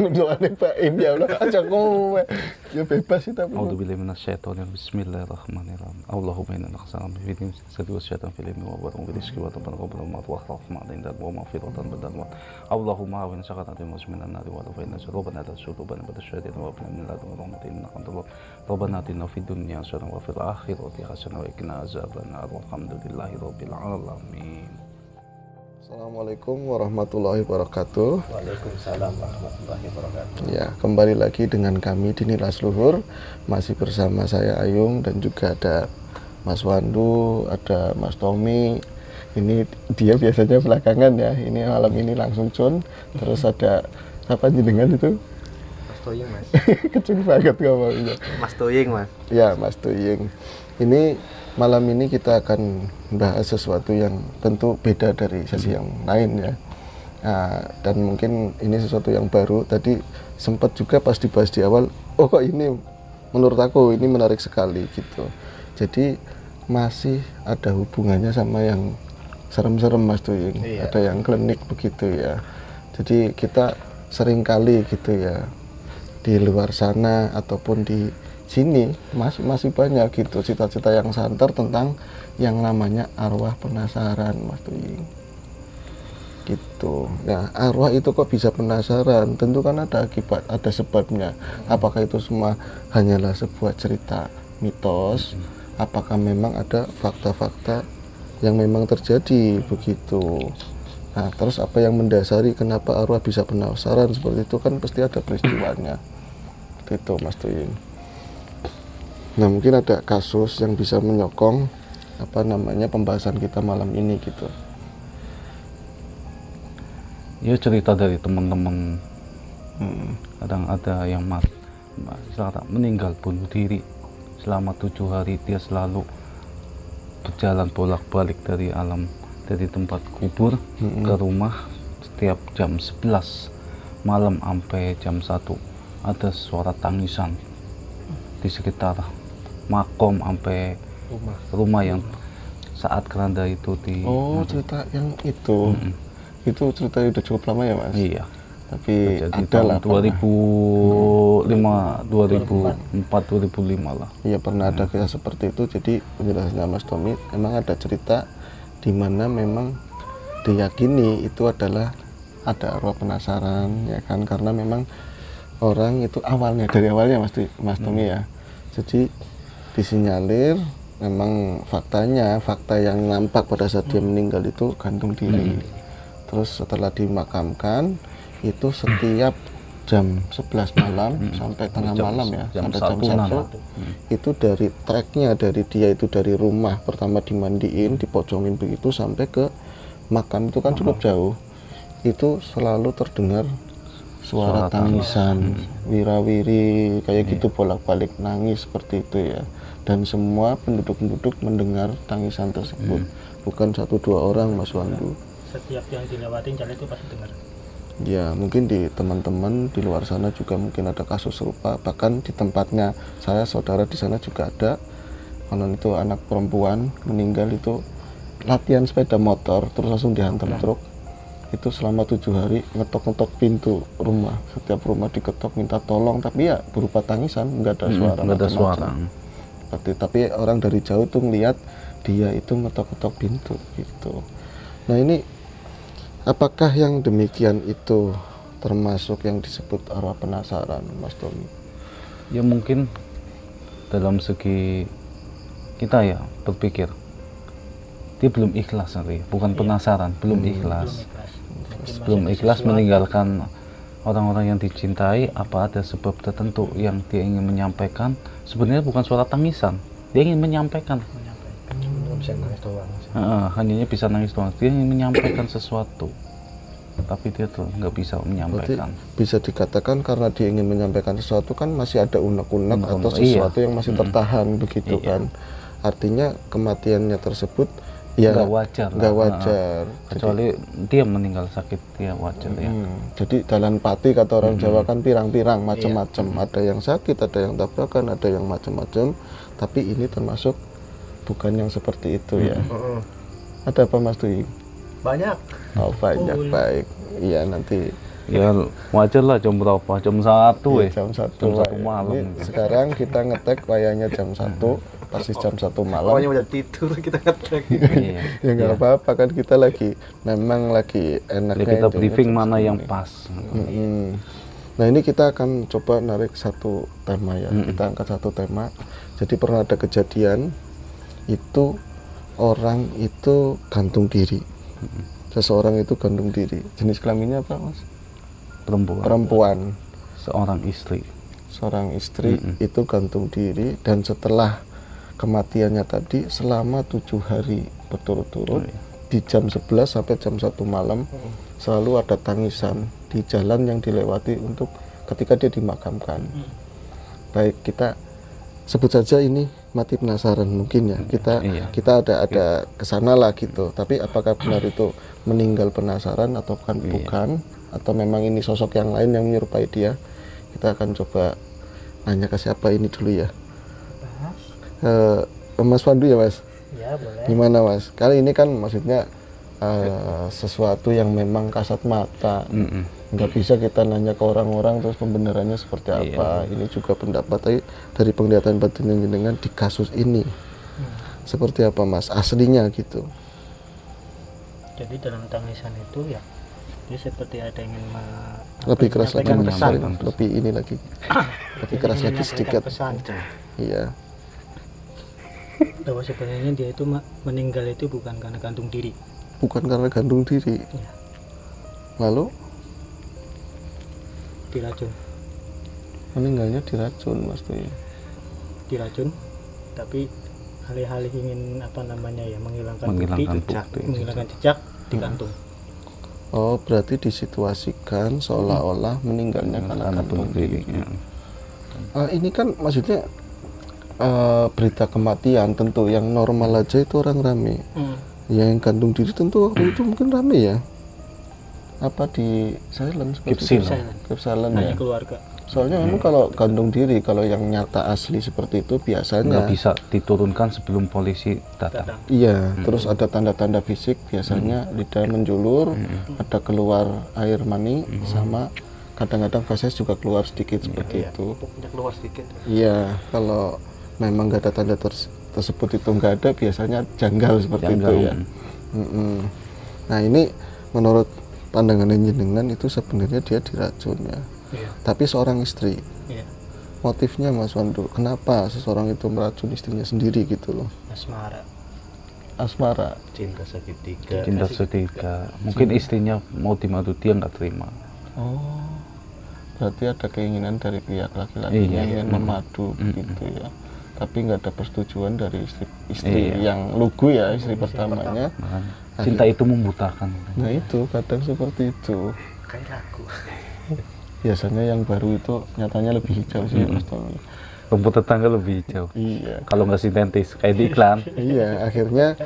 Doanya Pak Im ya Allah aja kowe. Ya bebas sih tapi. A'udzubillahi minasyaitonir bismillahirrahmanirrahim. Allahumma inna nas'aluka min fitnatil masih wasyaitan fil ilmi wa barakatuh wa rizqi wa tabaraka wa rahmatan dan wa maghfiratan badal. Allahumma awin sakatan muslimin nari wa fa inna rabbana tasudubana batasyadina wa min ladun rahmatin innaka antal rabbana atina fid dunya hasanah wa fil akhirati hasanah wa qina azabannar. Alhamdulillahi rabbil alamin. Assalamualaikum warahmatullahi wabarakatuh. Waalaikumsalam warahmatullahi wabarakatuh. Ya, kembali lagi dengan kami di Nilas Luhur. Masih bersama saya Ayung dan juga ada Mas Wandu, ada Mas Tommy. Ini dia biasanya belakangan ya. Ini malam ini langsung John. Terus ada apa jenengan itu? Mas Toying, Mas. Kecil banget ngomongnya. Mas Toying, Mas. Ya, Mas Toying. Ini malam ini kita akan bahas sesuatu yang tentu beda dari sesi yang lain ya. Nah, dan mungkin ini sesuatu yang baru. Tadi sempat juga pas dibahas di awal, oh kok ini menurut aku ini menarik sekali gitu. Jadi masih ada hubungannya sama yang serem-serem Mas Toying. Iya. Ada yang klinik begitu ya. Jadi kita sering kali gitu ya di luar sana ataupun di sini masih banyak gitu cita-cita yang santer tentang yang namanya arwah penasaran Mas Toying gitu. Nah, arwah itu kok bisa penasaran? Tentu kan ada akibat, ada sebabnya. Apakah itu semua hanyalah sebuah cerita mitos? Apakah memang ada fakta-fakta yang memang terjadi begitu? Nah, terus apa yang mendasari kenapa arwah bisa penasaran seperti itu? Kan pasti ada peristiwanya gitu Mas Toying. Nah, mungkin ada kasus yang bisa menyokong pembahasan kita malam ini gitu. Ya cerita dari teman-teman. Kadang ada yang meninggal bunuh diri selama 7 hari. Dia selalu berjalan bolak-balik dari tempat kubur ke rumah setiap jam 11 malam sampai jam 1. Ada suara tangisan di sekitar makom sampai rumah yang saat keranda itu di. Oh, cerita yang itu. Itu cerita udah cukup lama ya Mas? Iya. Tapi Jadi ada lah tahun 2005, 2004, 2005 lah. Iya, pernah ada kisah seperti itu. Jadi penjelasannya Mas Tommy, memang ada cerita di mana memang diyakini itu adalah ada arwah penasaran ya kan, karena memang orang itu dari awalnya Mas Tommy ya. Jadi disinyalir memang fakta yang nampak pada saat dia meninggal itu gantung diri. Terus setelah dimakamkan itu setiap jam 11 malam sampai tengah malam ya, sampai jam 1 itu dari treknya dari dia itu dari rumah pertama dimandiin, dipocongin begitu sampai ke makam itu kan cukup jauh. Itu selalu terdengar suara tangisan, wirawiri kayak gitu, bolak-balik nangis seperti itu ya. Dan semua penduduk mendengar tangisan tersebut, bukan 1-2 orang Mas Wandu. Setiap yang dilewatin jalan itu pasti dengar. Ya, mungkin di teman-teman di luar sana juga mungkin ada kasus serupa. Bahkan di tempatnya saya, saudara di sana juga ada. Kalau itu anak perempuan meninggal itu latihan sepeda motor terus langsung dihantam truk. Itu selama 7 hari ngetok-ngetok pintu rumah, setiap rumah diketok minta tolong, tapi ya berupa tangisan, nggak ada suara. Nggak ada suara. Tapi orang dari jauh tuh ngeliat dia itu ngetok-ngetok pintu gitu. Nah, ini apakah yang demikian itu termasuk yang disebut arwah penasaran Mas Tommy? Ya mungkin dalam segi kita ya berpikir dia belum ikhlas nanti, bukan penasaran, belum ikhlas. Belum ikhlas meninggalkan orang-orang yang dicintai. Apa ada sebab tertentu yang dia ingin menyampaikan? Sebenarnya bukan suara tangisan, dia ingin menyampaikan. Bisa nangis doang. Hanya bisa nangis doang. Dia ingin menyampaikan sesuatu, tapi dia tuh nggak bisa menyampaikan. Berarti bisa dikatakan karena dia ingin menyampaikan sesuatu kan masih ada unek-unek atau sesuatu yang masih tertahan begitu kan. Artinya kematiannya tersebut ya nggak wajar, kecuali dia meninggal sakit, dia wajar ya. Jadi dalan pati kata orang Jawa kan pirang-pirang macam-macam, ada yang sakit, ada yang tabrakan, ada yang macam-macam, tapi ini termasuk bukan yang seperti itu ya. Ada apa Mas Dwi? Banyak. Oh banyak, baik. Iya, nanti Ya wajar lah jam berapa? Jam 1 Iya, ya. jam 1 Jam 1 malam. Ini sekarang kita ngetek wayangnya jam 1, persis jam 1 malam. Pokoknya udah tidur kita ngetek. Iya. Ya nggak apa-apa kan, kita lagi memang lagi Jadi enaknya kita itu, briefing jam mana yang segini. pas. Nah ini kita akan coba narik satu tema ya. Kita angkat satu tema. Jadi pernah ada kejadian itu orang itu gantung diri. Seseorang itu gantung diri. Jenis kelaminnya apa, Mas? Perempuan. Seorang istri. Seorang istri itu gantung diri, dan setelah kematiannya tadi selama 7 hari berturut-turut di jam 11 sampai jam 1 malam selalu ada tangisan di jalan yang dilewati untuk ketika dia dimakamkan. Baik, kita sebut saja ini mati penasaran mungkin ya. Kita ada kesana lah gitu. Tapi apakah benar itu meninggal penasaran atau bukan, atau memang ini sosok yang lain yang menyerupai dia? Kita akan coba nanya ke siapa ini dulu ya. Mas Pandu ya, Mas? Ya, boleh. Gimana, Mas? Kali ini kan maksudnya sesuatu yang memang kasat mata. Nggak bisa kita nanya ke orang-orang terus pembenarannya seperti apa. Ini juga pendapat dari penglihatan batin jenengan di kasus ini. Seperti apa, Mas? Aslinya gitu. Jadi dalam tangisan itu ya, dia seperti ada yang ingin Lebih keras lagi, menyampaikan pesan. lebih ini lagi. Lebih keras lagi sedikit. Pesan Iya. bahwa sebenarnya dia itu meninggal itu bukan karena gantung diri. Bukan karena gantung diri. Ya, Lalu diracun. meninggalnya diracun, Mas Tuy. Diracun, tapi alih-alih ingin menghilangkan Menghilangkan bukti, bukti. menghilangkan jejak, digantung. Oh, berarti disituasikan seolah-olah meninggalnya karena gantung diri. Ya. Ini kan maksudnya berita kematian, tentu yang normal aja itu orang rame. Yang gantung diri tentu waktu itu mungkin rame ya. Apa di silent? Keep silent Hanya ya. keluarga. Soalnya memang kalau gantung diri, kalau yang nyata asli seperti itu biasanya Nggak bisa diturunkan sebelum polisi datang. iya, terus ada tanda-tanda fisik, biasanya lidah menjulur, ada keluar air mani, sama kadang-kadang feses juga keluar sedikit seperti itu. Pokoknya keluar sedikit. Iya, kalau memang nggak ada tanda tersebut itu nggak ada, biasanya janggal seperti Janggal. itu ya. Nah ini menurut pandangan jenengan itu sebenarnya dia diracun ya. Iya. Tapi seorang istri, Iya. motifnya Mas Wandu, kenapa seseorang itu meracun istrinya sendiri gitu loh? Asmara. Asmara. Cinta segitiga. Cinta segitiga. Mungkin istrinya mau dimadu, dia nggak terima. Oh, berarti ada keinginan dari pihak laki-laki yang ingin memadu gitu ya. Tapi nggak ada persetujuan dari istri yang lugu ya, istri pertamanya. Cinta itu membutakan. Nah itu kadang seperti itu. Kayak lagu. Biasanya yang baru itu nyatanya lebih hijau sih, Mas Tommy. Rumput tetangga lebih hijau. Iya. Kalau nggak sintetis, kayak di iklan. Iya, akhirnya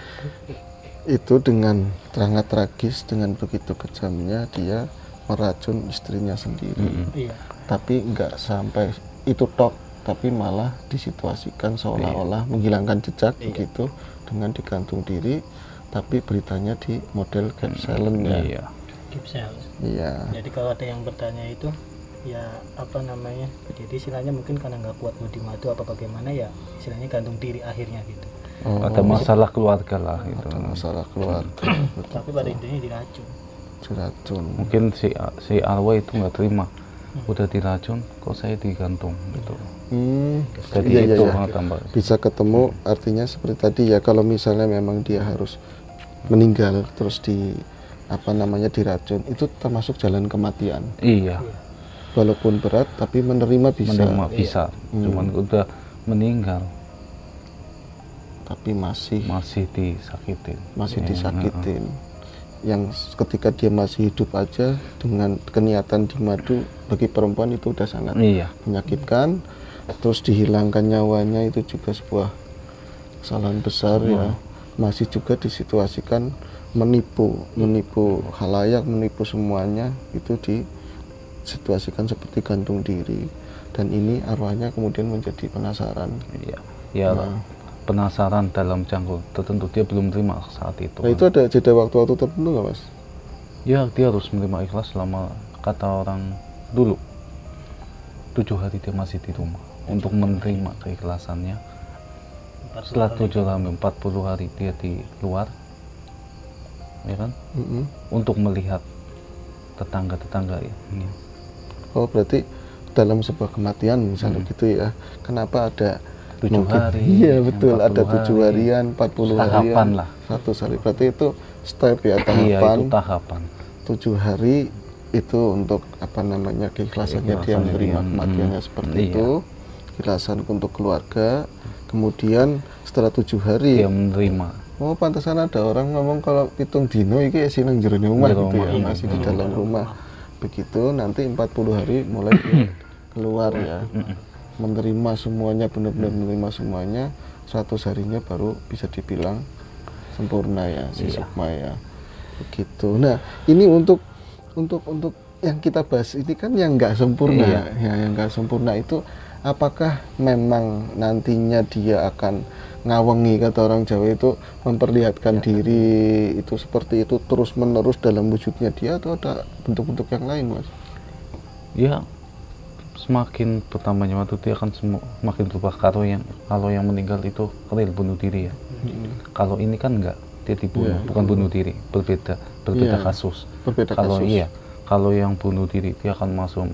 itu dengan sangat tragis, dengan begitu kejamnya dia meracun istrinya sendiri. Iya. Tapi nggak sampai itu tok, tapi malah disituasikan seolah-olah menghilangkan jejak begitu dengan digantung diri, tapi beritanya di model cap silent ya. Iya. Keep silent. Iya. Jadi kalau ada yang bertanya itu ya jadi istilahnya mungkin karena nggak kuat mau dimadu apa bagaimana ya, istilahnya gantung diri akhirnya gitu. Oh, Ada masalah keluarga lah gitu. ada masalah keluarga. Tapi pada intinya diracun. Diracun. Mungkin si arwah itu nggak terima. Udah diracun, kok saya digantung gitu. Jadi Iya, itu iya. tambah. Bisa ketemu, artinya seperti tadi ya, kalau misalnya memang dia harus meninggal terus diracun, itu termasuk jalan kematian. Iya. Walaupun berat tapi menerima bisa. Menerima bisa. Cuman udah meninggal Tapi masih disakitin. disakitin. Yang ketika dia masih hidup aja dengan keniatan dimadu, bagi perempuan itu udah sangat Iya. menyakitkan. Terus dihilangkan nyawanya itu juga sebuah kesalahan besar ya. Masih juga disituasikan menipu khalayak, menipu semuanya, itu disituasikan seperti gantung diri. Dan ini arwahnya kemudian menjadi penasaran. Iya. Ya penasaran dalam jangka tertentu, dia belum terima saat itu. Nah itu ada jeda waktu-waktu tertentu nggak, Mas? Ya dia harus menerima ikhlas selama kata orang dulu 7 hari dia masih di rumah untuk menerima keikhlasannya. Setelah 7 hari 40 hari dia di luar, ya kan, untuk melihat tetangga-tetangga ya. Oh berarti dalam sebuah kematian misalnya gitu ya, kenapa ada 7 mungkin- hari, iya betul, 40 ada 7 hari. harian, 40 Tahapan harian, lah. 100 hari. Berarti itu step ya, Iya, tahapan. itu tahapan. 7 hari itu untuk apa namanya, keikhlasannya dia Keikhlasan menerima dia, kematiannya seperti iya. itu, keikhlasan untuk keluarga. Kemudian setelah 7 hari, Dia menerima. oh pantesan ada orang ngomong kalau pitung dino iki isi nang jero rumah Di gitu rumah, ya, iya. masih di dalam rumah. Begitu nanti 40 hari mulai dia keluar ya, menerima semuanya, benar-benar menerima semuanya. 100 harinya baru bisa dibilang sempurna ya, si Iya. sukma ya. Begitu. Nah ini untuk yang kita bahas ini kan yang nggak sempurna. Iya. Ya, yang nggak sempurna itu apakah memang nantinya dia akan ngawengi, kata orang Jawa itu, memperlihatkan diri itu seperti itu terus menerus dalam wujudnya dia, atau ada bentuk-bentuk yang lain, Mas? Ya, semakin pertamanya waktu dia akan semakin berubah. Kalau yang meninggal itu real bunuh diri ya. Kalau ini kan enggak, dia dibunuh, Iya. bukan bunuh diri, berbeda Iya. kasus. Berbeda Kalau kasus. iya, kalau yang bunuh diri dia akan masuk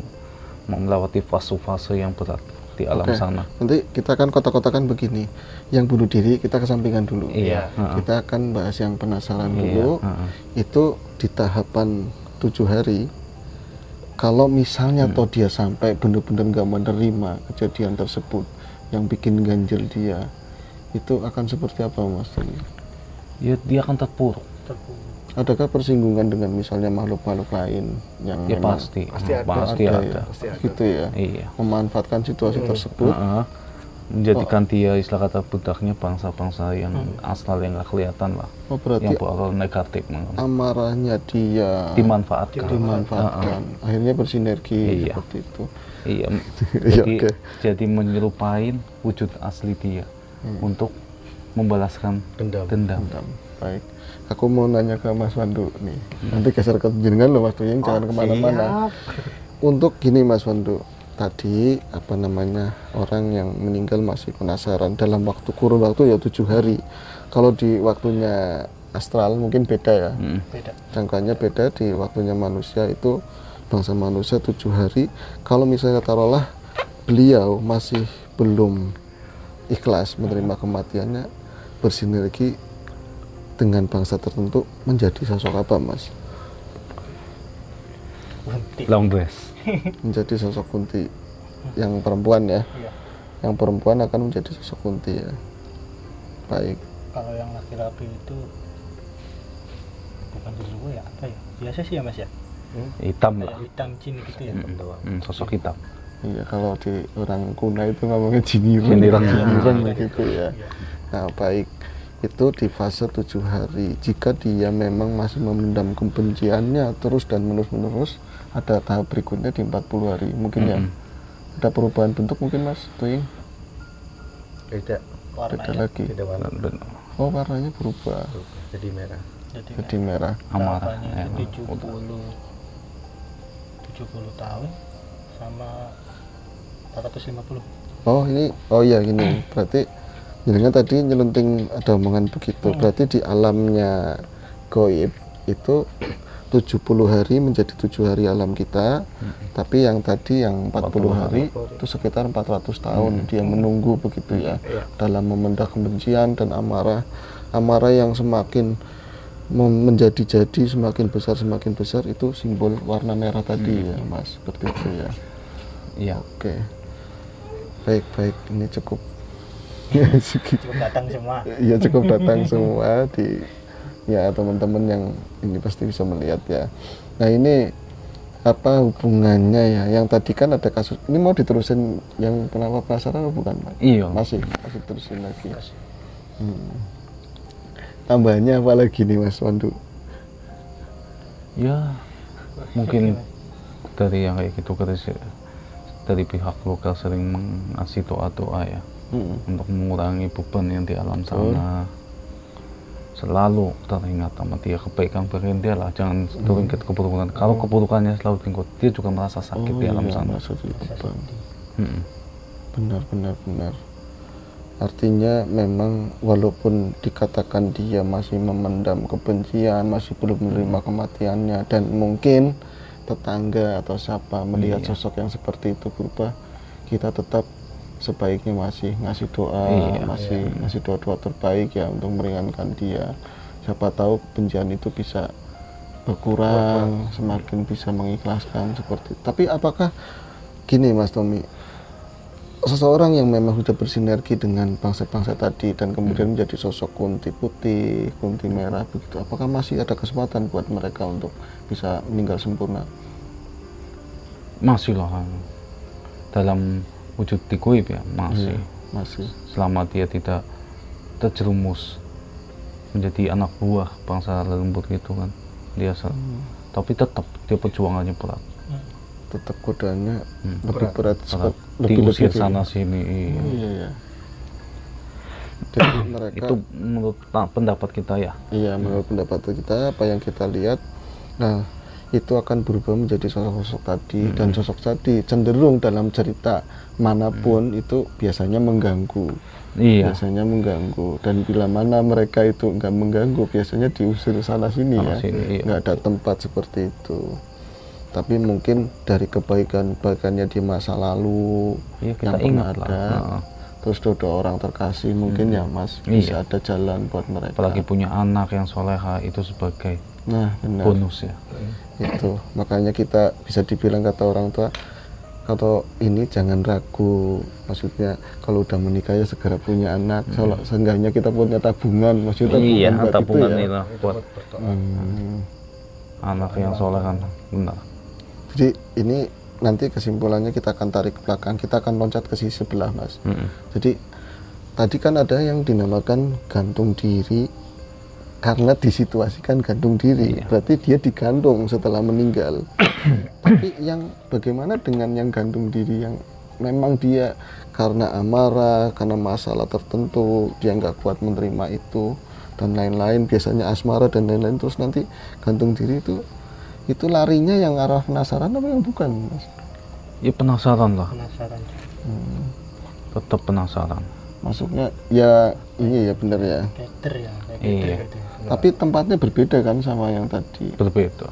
melewati fase-fase yang berat di alam Oke, sana. nanti kita akan kotak-kotakan begini. Yang bunuh diri kita kesampingkan dulu. Iya, heeh. Kita akan bahas yang penasaran Iya, dulu. heeh. Itu di tahapan 7 hari. Kalau misalnya toh dia sampai benar-benar nggak menerima kejadian tersebut yang bikin ganjel dia, itu akan seperti apa, Mas? Ya, dia akan terpuruk. Adakah persinggungan dengan misalnya makhluk-makhluk lain yang Ya memang pasti, pasti ada. pasti ada ada. ya? Pasti ada. Gitu ya, Iya. memanfaatkan situasi tersebut. Heeh. Menjadikan dia istilah kata budaknya bangsa-bangsa yang asal yang nggak kelihatan lah, Oh berarti yang bakal negatif amarahnya dia dimanfaatkan. dimanfaatkan, akhirnya bersinergi Iya. seperti itu. Iya. Iya, Jadi, oke. jadi menyerupain wujud asli dia untuk membalaskan Dendam. Dendam. Baik, aku mau nanya ke Mas Wandu nih, nanti geser ke jenengan loh Mas Tuyeng, jangan kemana-mana. Untuk gini Mas Wandu, tadi apa namanya, orang yang meninggal masih penasaran dalam kurun waktu ya 7 hari. Kalau di waktunya astral mungkin beda ya, Beda. jangkanya beda. Di waktunya manusia itu, bangsa manusia 7 hari. Kalau misalnya taruhlah beliau masih belum ikhlas menerima kematiannya, bersinergi dengan bangsa tertentu, menjadi sosok apa, Mas? Berhenti. long dress. Menjadi sosok Kunti yang perempuan ya. Iya. Yang perempuan akan menjadi sosok Kunti ya. Baik. Kalau yang laki-laki itu bukan dulu ya, apa ya? Biasa sih ya Mas ya. Hitam Kayak lah. hitam jin gitu ya. Sosok hitam. Iya, kalau di orang kuna itu ngomongnya jiniran. Jiniran. Begitu ya. Iya. Nah, baik. Itu di fase 7 hari. Jika dia memang masih memendam kebenciannya terus dan menerus, ada tahap berikutnya di 40 hari. Mungkin ya. Ada perubahan bentuk mungkin, Mas Tuying? Beda. Beda Warnanya lagi. Beda warna. Oh, warnanya berubah. Jadi merah. Jadi merah. Amarah. tahapannya Ya, itu 70 tahun sama 450. Oh, ini, oh iya gini. Berarti jenengan tadi nyelunting ada omongan begitu. Berarti di alamnya goib itu 70 hari menjadi 7 hari alam kita. Tapi yang tadi yang 40 hari itu sekitar 400 tahun dia menunggu begitu ya. Dalam memendam kebencian dan amarah. Amarah yang semakin menjadi-jadi, semakin besar itu simbol warna merah tadi ya, Mas. Seperti itu ya. Iya. Oke. Baik, ini cukup. Cukup datang semua. Iya, cukup datang semua di ya, teman-teman yang ini pasti bisa melihat ya. Nah, ini apa hubungannya ya? Yang tadi kan ada kasus. Ini mau diterusin yang kenapa penasaran atau bukan, Pak? Iya. Masih terusin lagi. Tambahannya apa lagi nih, Mas Wandu? Ya, mungkin dari yang kayak gitu dari pihak lokal sering mengasih doa-doa ya untuk mengurangi beban yang di alam sana. selalu teringat sama dia, kebaikan dia lah, jangan teringat keburukan. Kalau keburukannya selalu diingat, dia juga merasa sakit di alam sana. merasa beban. Benar. Artinya memang walaupun dikatakan dia masih memendam kebencian, masih belum menerima kematiannya, dan mungkin tetangga atau siapa melihat sosok yang seperti itu berubah, kita tetap sebaiknya masih ngasih doa, masih ngasih doa-doa terbaik ya untuk meringankan dia. Siapa tahu kebencian itu bisa berkurang, semakin bisa mengikhlaskan seperti. Tapi apakah gini Mas Tommy, seseorang yang memang sudah bersinergi dengan bangsa-bangsa tadi dan kemudian menjadi sosok kunti putih, kunti merah begitu, apakah masih ada kesempatan buat mereka untuk bisa meninggal sempurna? Masih lah, dalam wujud dikuib ya, masih. Selama dia tidak terjerumus menjadi anak buah bangsa lembut gitu kan, dia tapi tetap dia perjuangannya berat. Tetap godaannya lebih berat, diusir sana sini. Iya. Jadi mereka itu menurut pendapat kita ya. Iya, menurut pendapat kita, apa yang kita lihat, nah itu akan berubah menjadi sosok-sosok tadi, dan sosok tadi cenderung dalam cerita manapun itu biasanya mengganggu. Biasanya mengganggu, dan bila mana mereka itu nggak mengganggu, biasanya diusir sana sini ya, nggak ada tempat seperti itu. Tapi mungkin dari kebaikannya di masa lalu yang pernah ada, terus doa orang terkasih mungkin ya Mas, bisa ada jalan buat mereka. Apalagi punya anak yang soleha, itu sebagai bonus ya. Itu makanya kita bisa dibilang kata orang tua, atau ini jangan ragu, maksudnya kalau udah menikah ya segera punya anak. Seenggaknya kita punya tabungan, maksudnya tabungan itu ya, buat anak yang soleh kan, benar. Jadi ini nanti kesimpulannya kita akan tarik ke belakang, kita akan loncat ke sisi sebelah Mas. Jadi tadi kan ada yang dinamakan gantung diri karena disituasikan gantung diri, berarti dia digantung setelah meninggal. Tapi yang bagaimana dengan yang gantung diri yang memang dia karena amarah, karena masalah tertentu dia nggak kuat menerima itu dan lain-lain, biasanya asmara dan lain-lain, terus nanti gantung diri itu larinya yang arah penasaran apa yang bukan Mas? Ya penasaran lah. Penasaran. Tetap penasaran. Masuknya ya ini ya benar ya. Keter ya. Gitu. Tapi tempatnya berbeda kan sama yang tadi. Berbeda.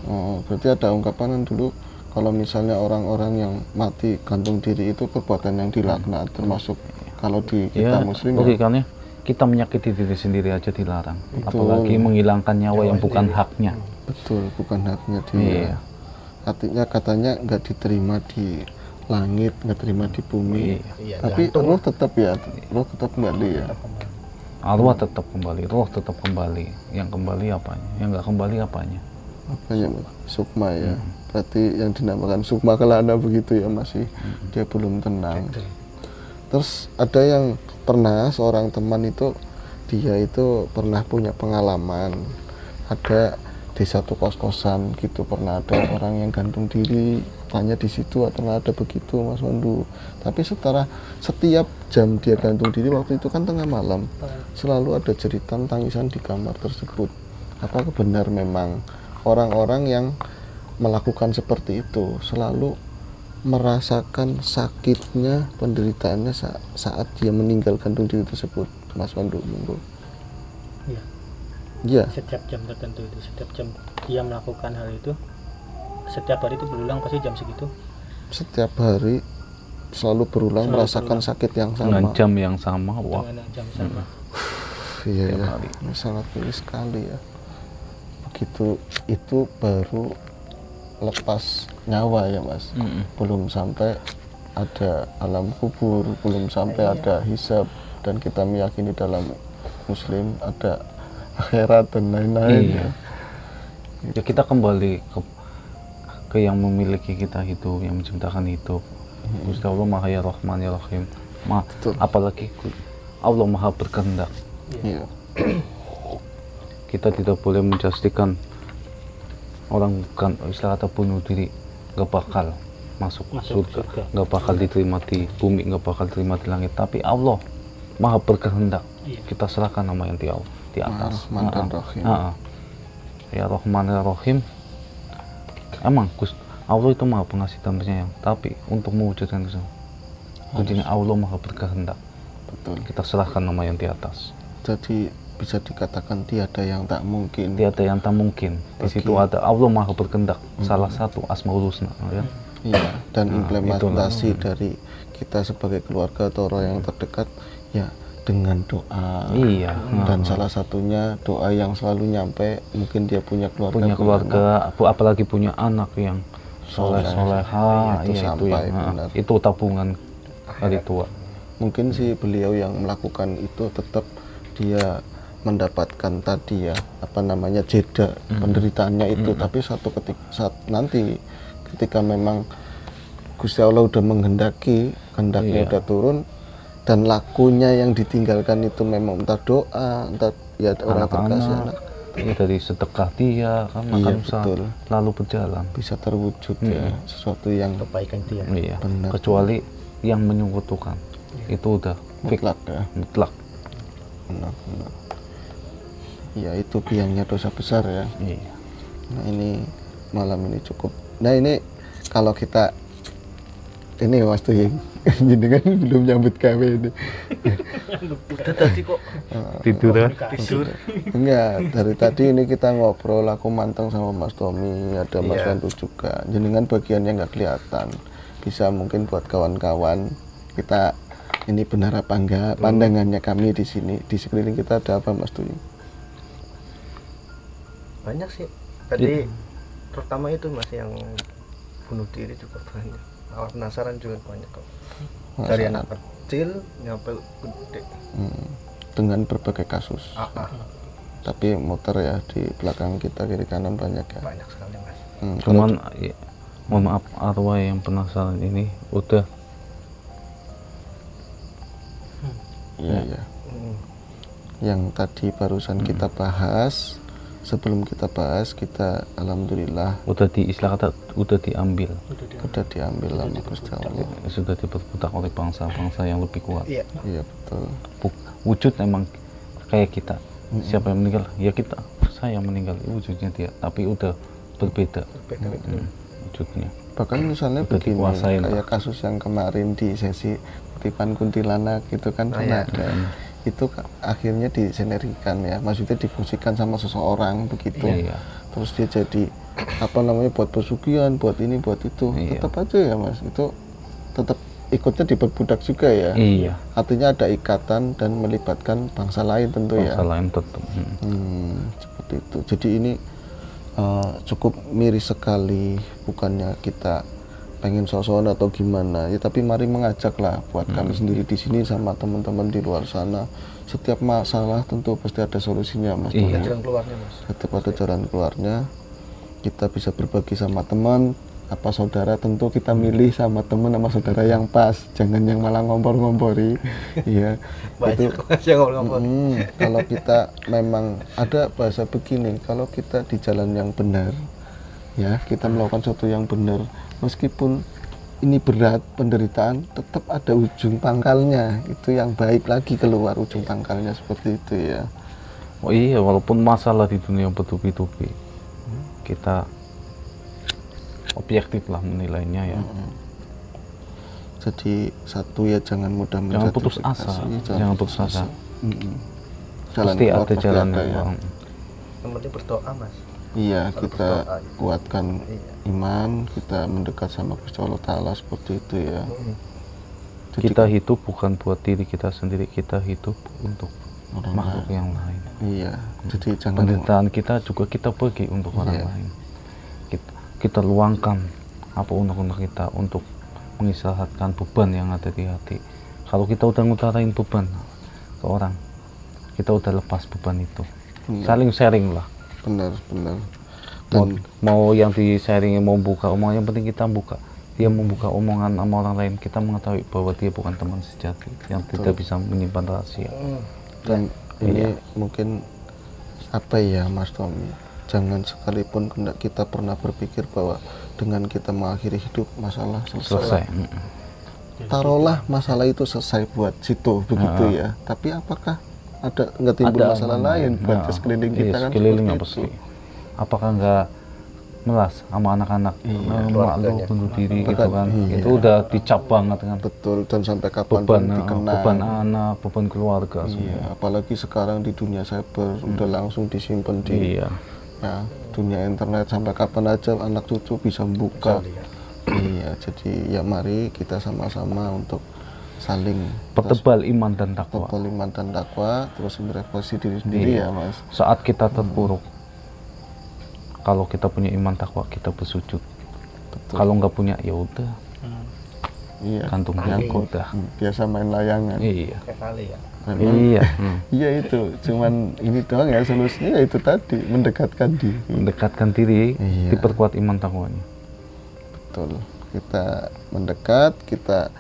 Oh, berarti ada ungkapan dulu kalau misalnya orang-orang yang mati gantung diri itu perbuatan yang dilaknat, termasuk kalau di kita Muslim logikanya kita menyakiti diri sendiri aja dilarang. Apalagi menghilangkan nyawa yang bukan haknya. Betul, bukan haknya dia. Artinya katanya nggak diterima di langit, nggak terima di bumi. Tapi roh tetap ya, roh tetap kembali ya. Arwah tetap kembali, roh tetap kembali. Yang kembali apanya? Yang nggak kembali apanya? Apanya? Sukma ya. Berarti yang dinamakan sukma kelana begitu ya, masih dia belum tenang. Terus ada yang pernah seorang teman itu, dia itu pernah punya pengalaman, ada di satu kos-kosan gitu, pernah ada orang yang gantung diri, tanya di situ pernah ada begitu Mas Wandu. Tapi setiap jam dia gantung diri, waktu itu kan tengah malam, selalu ada jeritan tangisan di kamar tersebut. Apakah benar memang orang-orang yang melakukan seperti itu selalu merasakan sakitnya, penderitaannya saat dia meninggal gantung diri tersebut, Mas Wandu? Iya. Setiap jam tertentu itu, setiap jam dia melakukan hal itu, setiap hari itu berulang pasti jam segitu. Setiap hari selalu berulang merasakan sakit yang sama. Dengan jam yang sama, wah. Dengan jam sama. Iya ya, ini sangat miris sekali ya. Begitu itu baru lepas nyawa ya Mas. Belum sampai ada alam kubur, belum sampai ada hisab, dan kita meyakini dalam Muslim ada akhirat dan lain-lain. Ya kita kembali ke yang memiliki kita hidup, yang menciptakan hidup. Gusti Allah Maha Ya Rahman Ya Rahim. Apalagi Allah Maha berkehendak. Kita tidak boleh menjustikan orang bukan istilah kata bunuh diri gak bakal masuk surga, gak bakal diterima di bumi, gak bakal diterima di langit. Tapi Allah Maha berkehendak. Kita serahkan nama yang di atas. Rahman dan Rahim. Ya Rahman ya Rahim. Emang Allah itu maha pengasih dan penyayang, tapi untuk mewujudkan itu kuncinya Allah maha berkehendak. Betul. Kita serahkan nama yang di atas. Jadi bisa dikatakan tiada yang tak mungkin. Tiada yang tak mungkin. Di situ ada Allah maha berkehendak. Salah satu Asmaul Husna, ya. Iya, dan Nah, implementasi itulah. dari kita sebagai keluarga atau orang yang terdekat ya dengan doa. Iya. Dan salah satunya doa yang selalu nyampe, mungkin dia punya keluarga. Punya keluarga, apalagi punya anak yang Soleh. soleha, Itu iya, sampai, yang, benar. itu tabungan hari tua. Mungkin sih beliau yang melakukan itu tetap dia mendapatkan tadi ya apa namanya jeda penderitaannya itu, tapi saat nanti ketika memang Gusti Allah udah menghendaki, kehendaknya Iya. udah turun dan lakunya yang ditinggalkan itu memang entah doa, entah ya orang terkasih anak, Iya, dari sedekah dia kan Iya, akan bisa betul. lalu berjalan. bisa terwujud ya sesuatu yang kebaikan itu ya. Iya. Benar. Kecuali yang menyekutukan itu udah fix, mutlak ya. mutlak. Benar. Ya itu biangnya dosa besar ya. Iya. Nah ini malam ini cukup. Nah ini kalau kita ini Mas Tuying, jenengan belum nyambut gawe ini. Udah tadi kok Tidur ya. tidur. Enggak, dari tadi ini kita ngobrol, aku manteng sama Mas Tommy, ada Mas Iya. Wandu juga. Jenengan bagiannya nggak kelihatan. Bisa mungkin buat kawan-kawan kita ini benar apa enggak pandangannya kami di sini, di sekeliling kita ada apa Mas Tuying? Banyak sih. Tadi terutama itu Mas yang bunuh diri juga banyak. Awal penasaran juga banyak kok. Dari anak kecil nyampe gede. Dengan berbagai kasus. Tapi muter ya di belakang kita kiri kanan banyak ya. Banyak sekali Mas. Kalau Cuman ya, mohon maaf arwah yang penasaran ini udah iya. Yang tadi barusan kita bahas, sebelum kita bahas kita alhamdulillah udah di istilah kata udah diambil, udah diambil sama Gusti Allah. sudah diperbudak oleh bangsa-bangsa yang lebih kuat. Iya. Iya betul. Wujud emang kayak kita. Siapa yang meninggal? Ya kita. Saya yang meninggal, wujudnya dia. Tapi udah berbeda Beda itu. wujudnya. Bahkan misalnya Udah begini, dikuasain kayak kasus yang kemarin di sesi kutipan kuntilanak gitu kan pernah ada. Itu akhirnya disenerikan ya, maksudnya difungsikan sama seseorang begitu. Iya. Terus dia jadi apa namanya buat pesugihan, buat ini, buat itu. Iya. Tetap aja ya Mas, itu tetap ikutnya diperbudak juga ya. Iya. Artinya ada ikatan dan melibatkan bangsa lain tentu ya. Bangsa lain tetap. Seperti itu. Jadi ini cukup miris sekali, bukannya kita pengen sosokan atau gimana ya, tapi mari mengajaklah buat kami sendiri di sini sama teman-teman di luar sana. Setiap masalah tentu pasti ada solusinya Mas. Iya. Jalan keluarnya Mas. Tetap ada jalan keluarnya. Kita bisa berbagi sama teman, apa saudara, tentu kita milih sama teman sama saudara yang pas, jangan yang malah ngompor-ngompori. Iya. Itu Banyak Mas yang ngomong. kalau kita memang ada bahasa begini, kalau kita di jalan yang benar, ya kita melakukan sesuatu yang benar, meskipun ini berat penderitaan, tetap ada ujung pangkalnya, itu yang baik lagi keluar ujung pangkalnya seperti itu ya. Oh iya, walaupun masalah di dunia bertubi-tubi, kita objektif lah menilainya ya. Jadi satu ya jangan mudah Jangan putus asa, menjustifikasi, jangan putus asa. Jalan Pasti keluar ada pasti jalan ada, yang ya. Yang penting berdoa Mas. Iya, Harus kita berdoa. kuatkan Iya. iman, kita mendekat sama Gusti Allah Ta'ala seperti itu ya. Jadi Kita hidup bukan buat diri kita sendiri, kita hidup untuk orang makhluk yang lain. iya, jadi jangan Penderitaan kita juga kita bagi untuk orang Iya. lain. Kita luangkan apa unek-unek kita untuk mengistirahatkan beban yang ada di hati. Kalau kita udah ngutarain beban ke orang, kita udah lepas beban itu. Saling sharing lah. benar. Mau, Dan mau yang di sharing mau buka omongan, yang penting kita buka. Dia membuka omongan sama orang lain, kita mengetahui bahwa dia bukan teman sejati yang tidak bisa menyimpan rahasia. dan ini mungkin apa ya Mas Tommy, jangan sekalipun kita pernah berpikir bahwa dengan kita mengakhiri hidup masalah Selesai. taruhlah masalah itu selesai buat situ begitu ya, tapi apakah nggak timbul Ada masalah amanah. lain buat Nah, sekeliling kita kan sekeliling seperti pasti. itu. Apakah nggak melas sama anak-anak? Mak lu keluarganya. bunuh diri gitu Bahkan, kan. iya. Itu udah dicap banget kan. Betul, dan sampai kapan Beban, dikenal. beban anak, beban keluarga semua. Iya, apalagi sekarang di dunia cyber udah langsung disimpan di Iya. ya, dunia internet, sampai kapan aja anak cucu bisa buka. Iya, jadi ya mari kita sama-sama untuk saling Pertebal iman dan takwa. tebal iman dan takwa, terus merefleksi diri sendiri Iya. ya Mas. Saat kita terpuruk, kalau kita punya iman takwa kita bersujud. Betul. Kalau nggak punya ya udah Iya. gantung jangkut dah. Biasa main layangan. Iya. Kayak kali ya. Memang Iya. iya itu, cuman ini doang ya solusinya, ya itu tadi, mendekatkan diri. Mendekatkan diri, Iya. diperkuat iman takwanya. Betul. Kita mendekat, kita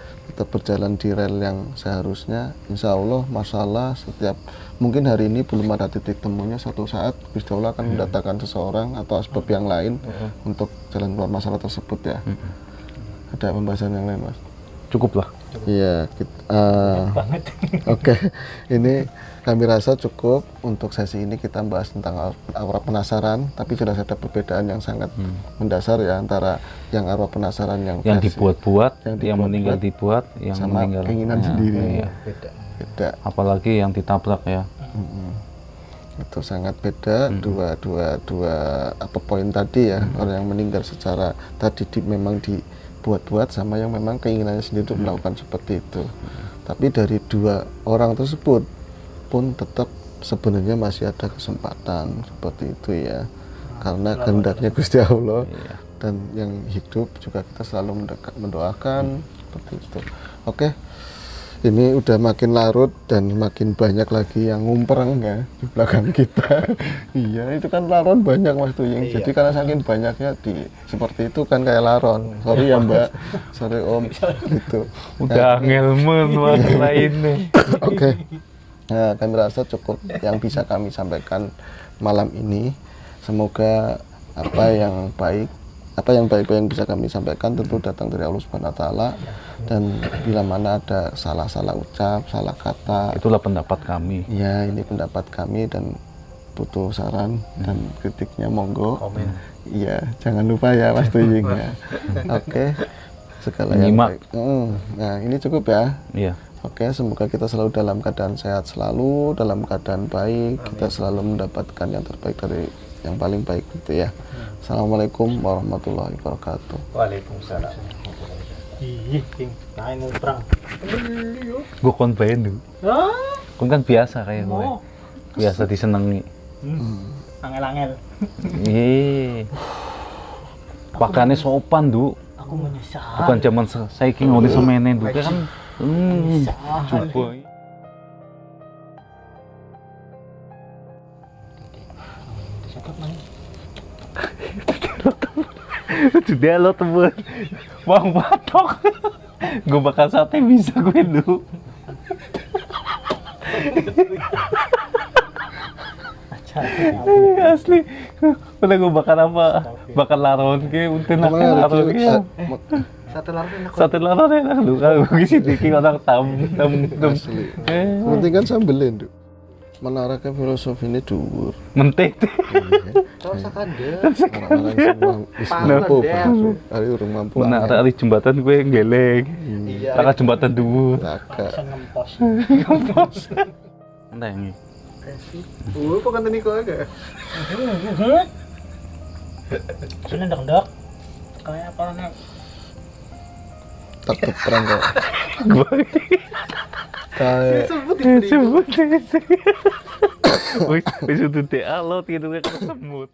berjalan di rel yang seharusnya. Insya Allah masalah setiap, mungkin hari ini belum ada titik temunya, suatu saat Gusti Allah akan mendatangkan seseorang atau sebab yang lain untuk jalan keluar masalah tersebut ya. Ada pembahasan yang lain Mas? Cukup lah. Iya, oke. Ini kami rasa cukup untuk sesi ini, kita bahas tentang aura penasaran, tapi jelas ada perbedaan yang sangat mendasar ya antara yang aura penasaran yang versi- dibuat-buat, yang yang meninggal dibuat-buat, dibuat, yang sama meninggal keinginan Ya, sendiri. iya. beda. Apalagi yang ditabrak ya. Itu sangat beda, dua apa poin tadi ya, orang yang meninggal secara tadi memang dibuat-buat, sama yang memang keinginannya sendiri untuk melakukan seperti itu. Tapi dari dua orang tersebut pun tetap sebenarnya masih ada kesempatan seperti itu ya, karena kehendaknya Gusti Allah. Iya. Dan yang hidup juga kita selalu mendoakan seperti itu. Oke, ini udah makin larut dan makin banyak lagi yang ngumpreng ya di belakang kita. Iya, itu kan laron banyak Mas Tuying. Jadi karena saking banyaknya seperti itu kan kayak laron. Sorry ya Mbak, sorry Om, gitu. Udah ngelmen lainnya. Oke. Nah, kami rasa cukup yang bisa kami sampaikan malam ini. Semoga apa yang baik yang bisa kami sampaikan tentu datang dari Allah Subhanahu wa taala, dan bila mana ada salah-salah ucap, salah kata, Itulah pendapat kami. ya ini pendapat kami, dan butuh saran dan kritiknya monggo. Komen. Iya, jangan lupa ya Mas Tuying ya. Oke. Segala yang Menyimak. baik. Nah, ini cukup ya. Iya. Oke, semoga kita selalu dalam keadaan sehat selalu, dalam keadaan baik. Kita selalu mendapatkan yang terbaik dari yang paling baik gitu ya. Assalamualaikum warahmatullahi wabarakatuh. Waalaikumsalam. Ih, King, kain perang. Gue kon pengen dulu. Ah, Kon kan biasa kayak gue. oh. Biasa disenengi. Angel-angel. Iya. Pakaiannya sopan du. Aku menyesal. Bukan zaman saya ki ngomong semenen du kan. Coba. Sudah lo temen. Bang batok. Gue bakal sate bisa gue du. Asli. Udah gue bakal apa? Bakal laron ke untuk nak laron ke. Satu larut enak kok. Sate laron enak lu kalau gisi dikit orang tam. Asli. Penting kan sambelin, Duk. Menarakan filosofi ini dhuwur. Mentek. Kalau sakande. Orang-orang semua wis mampu, Pak. Hari urung mampu. Menara di jembatan gue geleng. Iya. Kakak jembatan dulu. Kakak. Bisa ngempos. Entah ini. Kok kan tadi kok agak. Sini ndek-ndek. Kayak apa nih? Tetep perang kok. Gue Kayak sebut. Wis udah alot gitu kan semut.